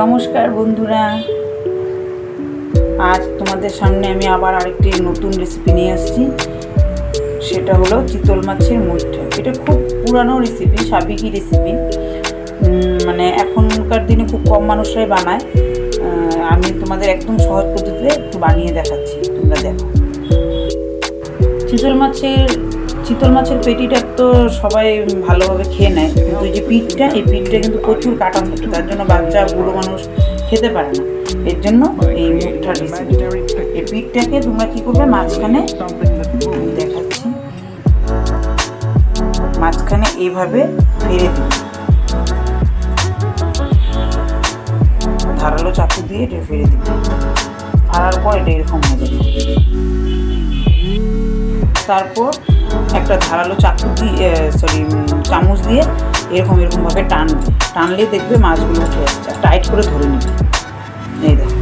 নমস্কার বন্ধুরা, আজ তোমাদের সামনে আমি আবার আরেকটি নতুন রেসিপি নিয়ে আসছি। সেটা হলো চিতল মাছের মুইঠা। এটা খুব পুরানো রেসিপি, সাবেকি রেসিপি, মানে এখনকার দিনে খুব কম মানুষরাই বানায়। আমি তোমাদের একদম সহজ পদ্ধতিতে একটু বানিয়ে দেখাচ্ছি, তোমরা দেখো। চিতল মাছের পেটিটা তো সবাই ভালোভাবে খেয়ে নেয়, কিন্তু এই যে পিঠটা, এই পিঠটা কিন্তু প্রচুর কাটা থাকে, তার জন্য বাচ্চা বুড়ো মানুষ খেতে পারে না। এর জন্য এই মুইঠার রেসিপি। এই পিঠটাকে তোমরা কী করবে, মাঝখানে দেখাচ্ছি, মাঝখানে এইভাবে ফেলে দিবে, ধারালো চাকু দিয়ে এটা ফেলে দিবে। ফাড়ার পর এটা এরকম হয়ে যাবে। তারপর একটা ধারালো চামচ দিয়ে এরকমভাবে টানলে দেখবে মাছগুলো উঠে আসছে। টাইট করে ধরে নিবে, এই দেখো,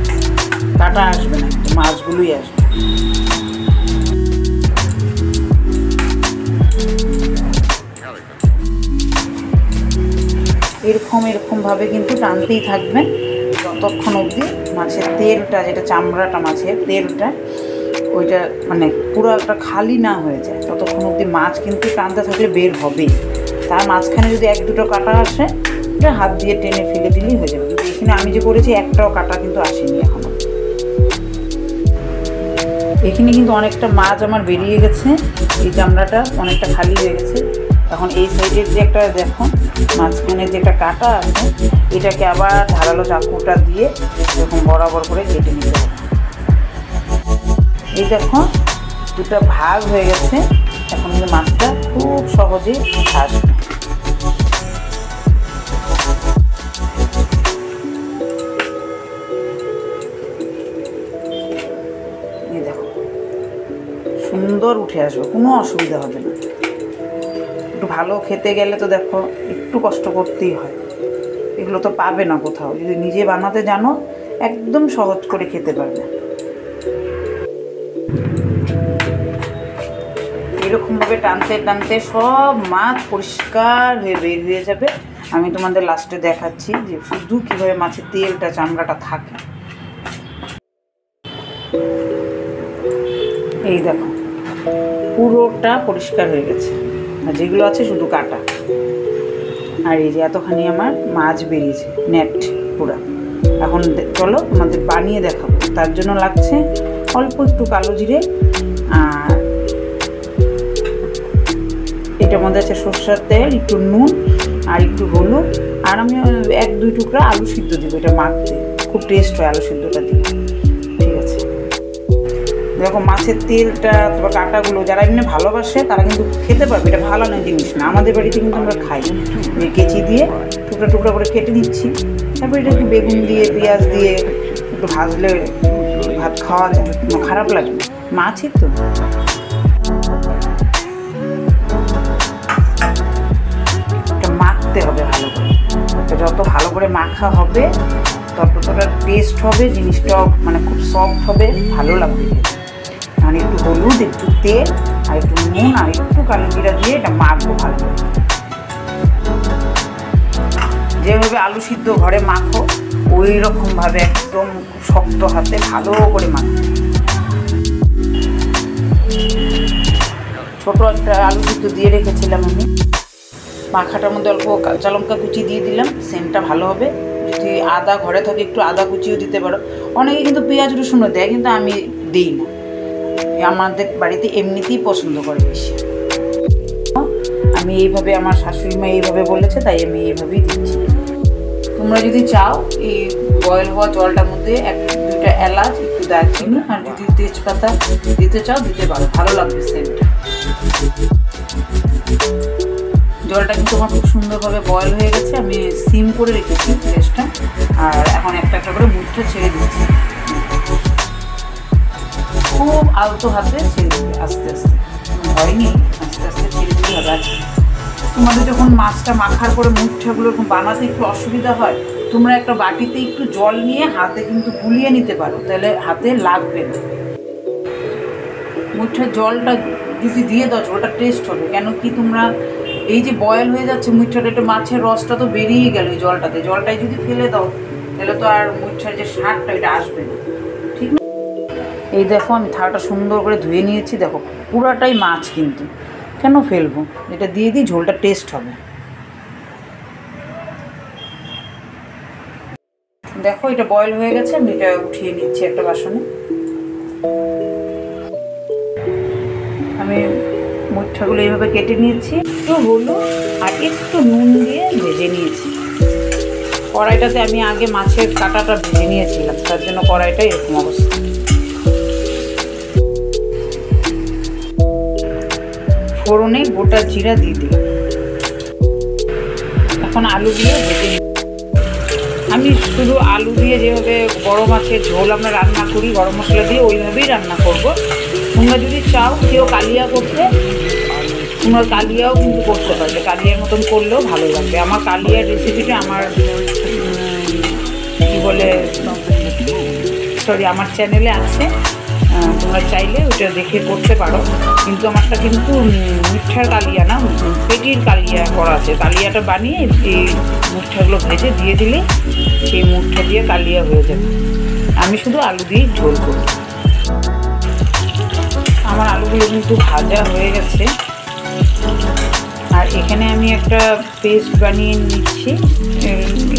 কাটা আসবে না, মাছগুলোই আসবে। এরকমভাবে কিন্তু টানতেই থাকবেন যতক্ষণ অবধি মাছের তেলটা, যেটা চামড়াটা, মাছের তেলটা, ওইটা মানে পুরো একটা খালি না হয়ে যায়, ততক্ষণ অবধি মাছ কিন্তু টানতে থাকলে বের হবেই। তার মাঝখানে যদি এক দুটো কাটা আসে, ওটা হাত দিয়ে টেনে ফেলে দিলেই হয়ে যাবে। কিন্তু এখানে আমি যে করেছি, একটাও কাটা কিন্তু আসেনি এখনো। এখানে কিন্তু অনেকটা মাছ আমার বেরিয়ে গেছে, এই চামড়াটা অনেকটা খালি হয়ে গেছে। এখন এই সাইডের যে একটা দেখো, মাঝখানে যে একটা কাটা আছে, এটাকে আবার ধারালো চাকুটা দিয়ে এরকম বরাবর করে কেটে নিতে হবে। এই দেখো, দুটো ভাগ হয়ে গেছে। এখন কিন্তু মাছটা খুব সহজেই আসবে। এই দেখো, সুন্দর উঠে আসবে, কোনো অসুবিধা হবে না। একটু ভালো খেতে গেলে তো দেখো একটু কষ্ট করতেই হয়, এগুলো তো পাবে না কোথাও। যদি নিজে বানাতে জানো, একদম সহজ করে খেতে পারবে। এরকমভাবে টানতে টানতে সব মাছ পরিষ্কার হয়ে বের হয়ে যাবে। আমি তোমাদের লাস্টে দেখাচ্ছি যে শুধু কীভাবে মাছের তেলটা, চামড়াটা থাকে। এই দেখো, পুরোটা পরিষ্কার হয়ে গেছে, আর যেগুলো আছে শুধু কাটা। আর এই যে এতখানি আমার মাছ বেরিয়েছে, নেট পুরা। এখন চলো তোমাদের বানিয়ে দেখাবো। তার জন্য লাগছে অল্প একটু কালো জিরে, আর এটার মধ্যে আছে সরষের তেল, একটু নুন আর একটু হলুদ, আর আমি 1-2 টুকরা আলু সিদ্ধ দিব। এটা মাখতে খুব টেস্ট হয় আলু সিদ্ধটা দিয়ে। ঠিক আছে, দেখো মাছের তেলটা বা কাঁটাগুলো যারা এমনি ভালোবাসে তারা কিন্তু খেতে পারবে। এটা ভালো না জিনিস না, আমাদের বাড়িতে কিন্তু আমরা খাই। কেচি দিয়ে টুকরা টুকরা করে কেটে নিচ্ছি। তারপর এটা একটু বেগুন দিয়ে, পেঁয়াজ দিয়ে একটু ভাজলে ভাত খাওয়া যায়, খারাপ লাগে না, মাছই তো। মাখতে হবে ভালো করে, যত ভালো করে মাখা হবে ততটা টেস্ট হবে, জিনিসটাও মানে খুব সফট হবে, ভালো লাগবে। মানে একটু হলুদ, একটু তেল আর একটু নুন আর একটু কালো জিরা দিয়ে এটা মাখবো ভালো করে। যেভাবে আলু সিদ্ধ ঘরে মাখো, ওই রকমভাবে একদম খুব শক্ত হাতে ভালো করে মাখো। ছোটো একটা আলু সিদ্ধ দিয়ে রেখেছিলাম আমি, মাখাটার মধ্যে অল্প কাঁচা লঙ্কা কুচি দিয়ে দিলাম, সেন্টটা ভালো হবে। যদি আদা ঘরে থাকে, একটু আদা কুচিও দিতে পারো। অনেকে কিন্তু পেঁয়াজ রসুনও দেয়, কিন্তু আমি দিই না, আমাদের বাড়িতে এমনিতেই পছন্দ করে বেশি। আমি এইভাবে, আমার শাশুড়ি মা এইভাবে বলেছে, তাই আমি এইভাবেই দিচ্ছি। তোমরা যদি চাও, এই বয়েল হওয়া জলটার মধ্যে 1-2টা এলাচ, একটু দারচিনি আর যদি তেজপাতা দিতে চাও দিতে পারো, ভালো লাগবে সেন্টটা। জলটা কিন্তু আমার খুব সুন্দরভাবে বয়েল হয়ে গেছে। আমি সিম করে রেখেছি গ্যাসটা, আর এখন একটা একটা করে মুঠটা ছেড়ে দিচ্ছি। খুব আলতো হাতে ছেড়ে দিবে, আস্তে আস্তে, হয়নি, আস্তে আস্তে ছেড়ে দিতে হবে। তোমাদের যখন মাছটা মাখার পরে মুঠাগুলো এরকম বানাতে একটু অসুবিধা হয়, তোমরা একটা বাটিতে একটু জল নিয়ে হাতে কিন্তু গুলিয়ে নিতে পারো, তাহলে হাতে লাগবে না। মুঠার জলটা যদি দিয়ে দাও, জলটা টেস্ট হবে। কেন কি, তোমরা এই যে বয়েল হয়ে যাচ্ছে মুঠাটা, এটা মাছের রসটা তো বেরিয়ে গেল ওই জলটাতে, জলটাই যদি ফেলে দাও তাহলে তো আর মুচ্ছার যে স্বাদটা এটা আসবে না, ঠিক না? এই দেখো আমি থালাটা সুন্দর করে ধুয়ে নিয়েছি, দেখো পুরাটাই মাছ, কিন্তু কেন ফেলবো, এটা দিয়ে দিই, ঝোলটা টেস্ট হবে। দেখো এটা বয়েল হয়ে গেছে, আমি এটা উঠিয়ে নিচ্ছি একটা বাসনে। আমি মুচ্ছাগুলো এইভাবে কেটে নিয়েছি, একটু হলুদ আর একটু নুন দিয়ে ভেজে নিয়েছি। কড়াইটাতে আমি আগে মাছের কাঁটাটা ভেজে নিয়েছিলাম, তার জন্য কড়াইটা এরকম অবস্থা। ফোড়নে গোটা জিরা দিয়ে দিলাম। এখন আলু দিয়ে ভেজে নিই। আমি শুধু আলু দিয়ে যেভাবে বড় মাছের ঝোল আমরা রান্না করি গরম মশলা দিয়ে, ওইভাবেই রান্না করব। তোমরা যদি চাও কেউ কালিয়া করতে, তোমরা কালিয়াও কিন্তু করতে পারবে, কালিয়ার মতন করলেও ভালো লাগবে। আমার কালিয়ার রেসিপিটা আমার কী বলে আমার চ্যানেলে আছে, তোমরা চাইলে ওটা দেখে করতে পারো। কিন্তু আমারটা কিন্তু মিঠার কালিয়া না, পেটির কালিয়া করা আছে। কালিয়াটা বানিয়ে এই মুঠাগুলো ভেজে দিয়ে দিলে সেই মুঠা দিয়ে কালিয়া হয়ে যাবে। আমি শুধু আলু দিয়েই ঝোল করি। আমার আলুগুলো কিন্তু ভাজা হয়ে গেছে। আর এখানে আমি একটা পেস্ট বানিয়ে নিচ্ছি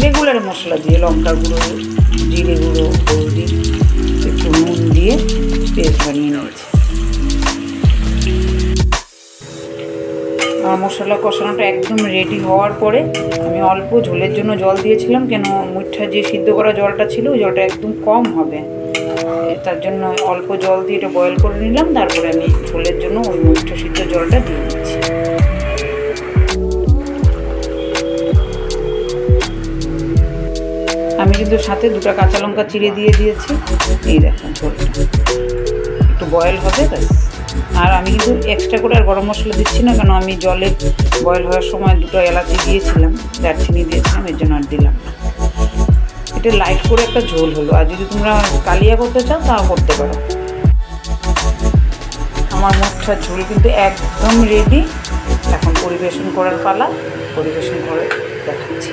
রেগুলার মশলা দিয়ে, লঙ্কা গুঁড়ো, জিরে গুঁড়ো, হলদি, একটু নুন দিয়ে পেস্ট বানিয়ে নিয়েছি। আমার মশলা কষানোটা একদম রেডি হওয়ার পরে আমি অল্প ঝোলের জন্য জল দিয়েছিলাম, কেন মুঠা যে সিদ্ধ করা জলটা ছিল ওই জলটা একদম কম হবে, তার জন্য অল্প জল দিয়ে এটা বয়েল করে নিলাম। তারপরে আমি ঝোলের জন্য ওই মুঠা সিদ্ধ জলটা দিয়ে দিচ্ছি। আমি কিন্তু সাথে 2টা কাঁচা লঙ্কা চিড়ে দিয়ে দিয়েছি। এই দেখুন ঝোলটা একটু বয়েল হবে ব্যাস। আর আমি কিন্তু এক্সট্রা করে আর গরম মশলা দিচ্ছি না, কেন আমি জলে বয়েল হওয়ার সময় 2টো এলাচি দিয়েছিলাম, দারচিনি দিয়েছিলাম, এর জন্য আর দিলাম না। এটা লাইট করে একটা ঝোল হলো। আর যদি তোমরা কালিয়া করতে চাও তাও করতে পারো। আমার মুঠার ঝোল কিন্তু একদম রেডি। এখন পরিবেশন করার পালা, পরিবেশন করে দেখাচ্ছি।